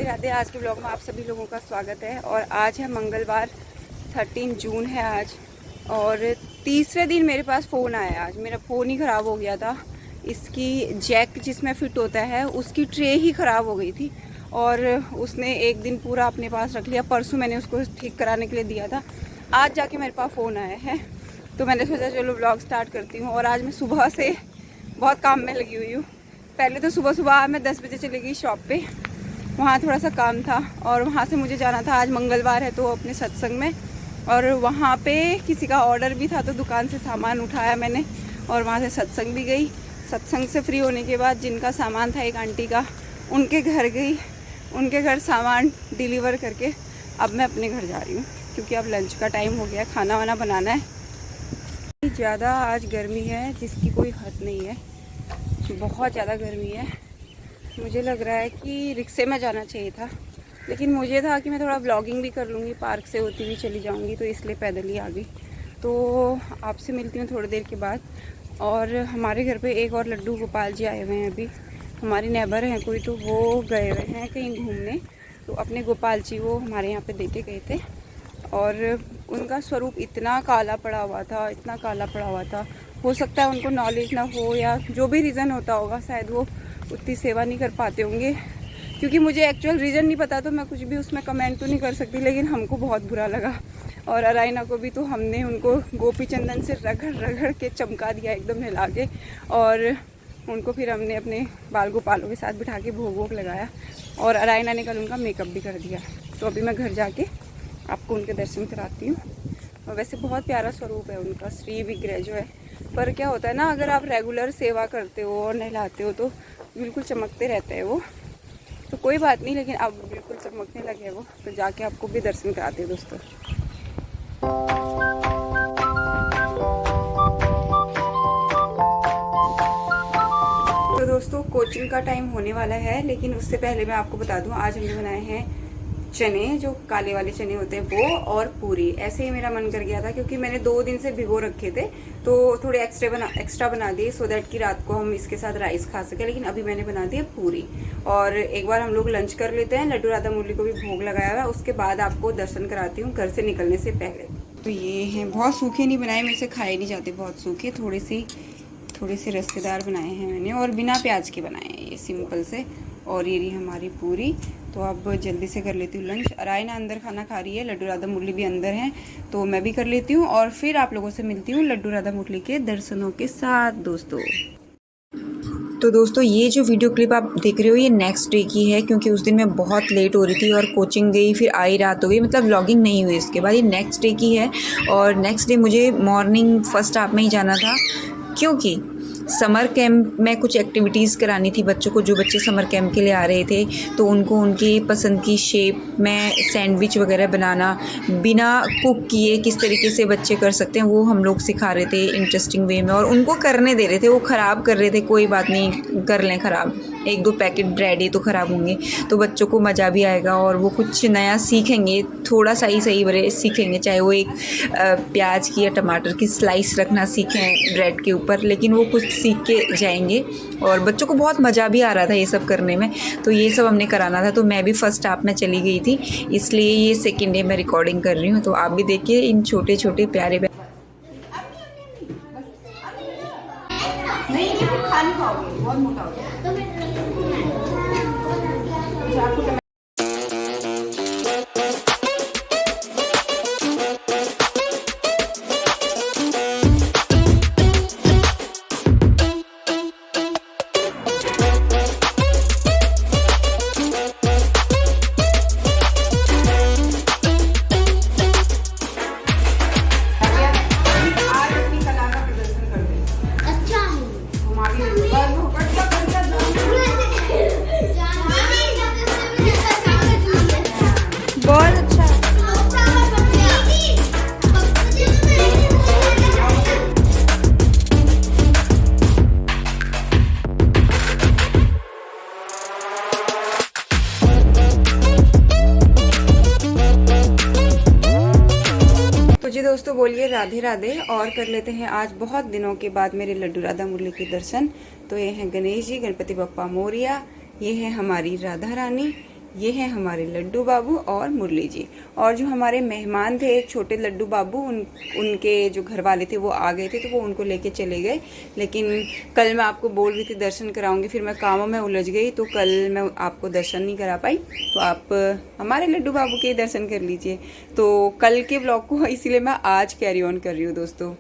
राधे। आज के ब्लॉग में आप सभी लोगों का स्वागत है। और आज है मंगलवार, 13 जून है आज। और तीसरे दिन मेरे पास फ़ोन आया। आज मेरा फ़ोन ही ख़राब हो गया था। इसकी जैक जिसमें फ़िट होता है उसकी ट्रे ही ख़राब हो गई थी और उसने एक दिन पूरा अपने पास रख लिया। परसों मैंने उसको ठीक कराने के लिए दिया था, आज जाके मेरे पास फ़ोन आया है। तो मैंने सोचा चलो ब्लॉग स्टार्ट करती हूँ। और आज मैं सुबह से बहुत काम में लगी हुई हूँ। पहले तो सुबह मैं 10 बजे चली गई शॉप पे, वहाँ थोड़ा सा काम था और वहाँ से मुझे जाना था, आज मंगलवार है तो अपने सत्संग में। और वहाँ पे किसी का ऑर्डर भी था तो दुकान से सामान उठाया मैंने और वहाँ से सत्संग भी गई। सत्संग से फ्री होने के बाद जिनका सामान था एक आंटी का, उनके घर गई, उनके घर सामान डिलीवर करके अब मैं अपने घर जा रही हूँ क्योंकि अब लंच का टाइम हो गया, खाना वाना बनाना है। ज़्यादा आज गर्मी है जिसकी कोई हद नहीं है, बहुत ज़्यादा गर्मी है। मुझे लग रहा है कि रिक्शे में जाना चाहिए था, लेकिन मुझे था कि मैं थोड़ा व्लॉगिंग भी कर लूँगी, पार्क से होती हुई चली जाऊँगी, तो इसलिए पैदल ही आ गई। तो आपसे मिलती हूँ थोड़ी देर के बाद। और हमारे घर पे एक और लड्डू गोपाल जी आए हुए हैं अभी, हमारी नेबर हैं कोई, तो वो गए हुए हैं कहीं घूमने। तो अपने गोपाल जी वो हमारे यहाँ पर दे के गए थे और उनका स्वरूप इतना काला पड़ा हुआ था, इतना काला पड़ा हुआ था। हो सकता है उनको नॉलेज ना हो या जो भी रीज़न होता होगा, शायद वो उतनी सेवा नहीं कर पाते होंगे। क्योंकि मुझे एक्चुअल रीज़न नहीं पता तो मैं कुछ भी उसमें कमेंट तो नहीं कर सकती, लेकिन हमको बहुत बुरा लगा। और अराइना को भी, तो हमने उनको गोपी चंदन से रगड़ रगड़ के चमका दिया एकदम हिला के। और उनको फिर हमने अपने बाल गोपालों के साथ बिठा के भोग वोग लगाया और अराइना ने कल उनका मेकअप भी कर दिया। तो अभी मैं घर जाके आपको उनके दर्शन कराती हूँ। और वैसे बहुत प्यारा स्वरूप है उनका, श्री विग्रह जो है। पर क्या होता है ना, अगर आप रेगुलर सेवा करते हो और नहलाते हो तो बिल्कुल चमकते रहते हैं वो। तो कोई बात नहीं, लेकिन अब बिल्कुल चमकने लगे हैं वो। तो जाके आपको भी दर्शन कराते हैं दोस्तों। तो दोस्तों कोचिंग का टाइम होने वाला है, लेकिन उससे पहले मैं आपको बता दूं, आज हमने बनाए हैं चने, जो काले वाले चने होते हैं वो, और पूरी। ऐसे ही मेरा मन कर गया था क्योंकि मैंने 2 दिन से भिगो रखे थे, तो थोड़े एक्स्ट्रा बना दिए सो दैट कि रात को हम इसके साथ राइस खा सके। लेकिन अभी मैंने बना दिया पूरी। और एक बार हम लोग लंच कर लेते हैं, लड्डू राधा मुरली को भी भोग लगाया हुआ है, उसके बाद आपको दर्शन कराती हूँ घर से निकलने से पहले। तो ये हैं, बहुत सूखे नहीं बनाए, मेरे से खाए नहीं जाते बहुत सूखे, थोड़े से रसेदार बनाए हैं मैंने और बिना प्याज के बनाए हैं ये सिंपल से। और ये रही हमारी पूरी। तो अब जल्दी से कर लेती हूँ लंच। अराइना अंदर खाना खा रही है, लड्डू राधा मुरली भी अंदर हैं, तो मैं भी कर लेती हूँ और फिर आप लोगों से मिलती हूँ लड्डू राधा मुरली के दर्शनों के साथ दोस्तों। तो दोस्तों ये जो वीडियो क्लिप आप देख रहे हो ये नेक्स्ट डे की है, क्योंकि उस दिन मैं बहुत लेट हो रही थी और कोचिंग गई, फिर आई रात हो गई, मतलब व्लॉगिंग नहीं हुई इसके बाद। ये नेक्स्ट डे की है और नेक्स्ट डे मुझे मॉर्निंग फर्स्ट हाफ में ही जाना था, क्योंकि समर कैंप में कुछ एक्टिविटीज़ करानी थी बच्चों को। जो बच्चे समर कैंप के लिए आ रहे थे तो उनको उनकी पसंद की शेप में सैंडविच वगैरह बनाना बिना कुक किए किस तरीके से बच्चे कर सकते हैं, वो हम लोग सिखा रहे थे इंटरेस्टिंग वे में। और उनको करने दे रहे थे, वो ख़राब कर रहे थे, कोई बात नहीं कर लें ख़राब, 1-2 पैकेट ब्रेड ही तो ख़राब होंगे, तो बच्चों को मज़ा भी आएगा और वो कुछ नया सीखेंगे, थोड़ा सा ही सही बड़े सीखेंगे। चाहे वो एक प्याज की या टमाटर की स्लाइस रखना सीखें ब्रेड के ऊपर, लेकिन वो कुछ सीख के जाएंगे। और बच्चों को बहुत मज़ा भी आ रहा था ये सब करने में, तो ये सब हमने कराना था। तो मैं भी फर्स्ट हाफ में चली गई थी, इसलिए ये सेकेंड डे में रिकॉर्डिंग कर रही हूँ। तो आप भी देखिए इन छोटे छोटे प्यारे नहीं खाने खाओगे, बहुत मोटा हो गया। जी दोस्तों बोलिए राधे राधे। और कर लेते हैं आज बहुत दिनों के बाद मेरे लड्डू राधा मुरली के दर्शन। तो ये हैं गणेश जी, गणपति बप्पा मोरिया, ये है हमारी राधा रानी, ये हैं हमारे लड्डू बाबू और मुरली जी। और जो हमारे मेहमान थे छोटे लड्डू बाबू, उनके जो घर वाले थे वो आ गए थे, तो वो उनको लेके चले गए। लेकिन कल मैं आपको बोल रही थी दर्शन कराऊंगी, फिर मैं कामों में उलझ गई, तो कल मैं आपको दर्शन नहीं करा पाई। तो आप हमारे लड्डू बाबू के दर्शन कर लीजिए। तो कल के ब्लॉग को इसीलिए मैं आज कैरी ऑन कर रही हूँ दोस्तों।